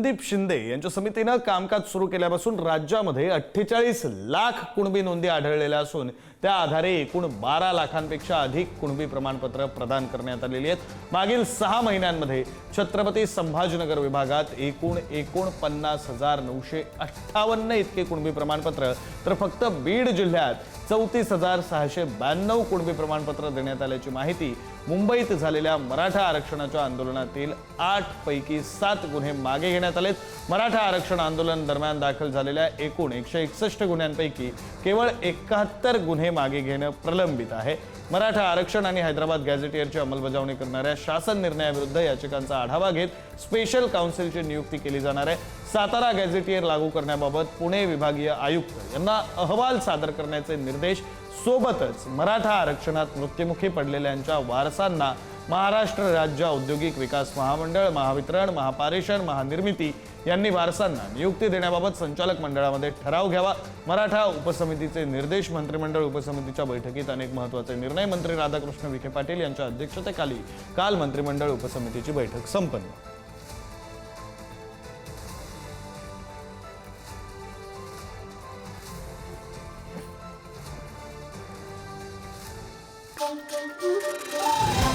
रणदीप शिंदे यांच्या समितीने कामकाज सुरू केल्यापासून राज्यामध्ये 48 लाख कुणबी नोंदी आढळलेल्या असून त्या आधारे एकूण 12 लाखांपेक्षा अधिक कुणबी प्रमाणपत्र प्रदान करण्यात आलेली आहेत। मागील 6 महिन्यांमध्ये छत्रपती संभाजीनगर विभागात एकूण 49,958 इतके कुणबी प्रमाणपत्र तर फक्त बीड जिल्ह्यात 34,692 कुणबी प्रमाणपत्र देण्यात आल्याची माहिती मुंबईत झालेल्या मराठा आरक्षणाच्या आंदोलनातील 8 पैकी 7 गुन्हे मागे घेण्यात आलेत। मराठा आरक्षण आंदोलन दरम्यान दाखल झालेल्या एकूण 161 गुन्ह्यांपैकी केवळ 71 गुन्हे मागे घेणं प्रलंबित आहे। मराठा आरक्षण आणि हैदराबाद गॅझेटियरची अंमलबजावणी करणाऱ्या शासन निर्णयाविरुद्ध याचिकांचा आढावा घेत स्पेशल काउन्सिलची नियुक्ती केली जाणार आहे। सातारा गॅझेटियर लागू करण्याबाबत पुणे विभागीय आयुक्त यांना अहवाल सादर करण्याचे निर्देश, सोबतच मराठा आरक्षणात मृत्युमुखी पडलेल्यांच्या वारसांना महाराष्ट्र राज्य औद्योगिक विकास महामंडळ, महावितरण, महापारेषण, महानिर्मिती यांनी वारसांना नियुक्ती देण्याबाबत संचालक मंडळामध्ये ठराव घ्यावा। मराठा उपसमितीचे निर्देश, मंत्रिमंडळ उपसमितीच्या बैठकीत अनेक महत्त्वाचे निर्णय। मंत्री राधाकृष्ण विखे पाटील यांच्या अध्यक्षतेखाली काल मंत्रिमंडळ उपसमितीची बैठक संपन्न। Thank you.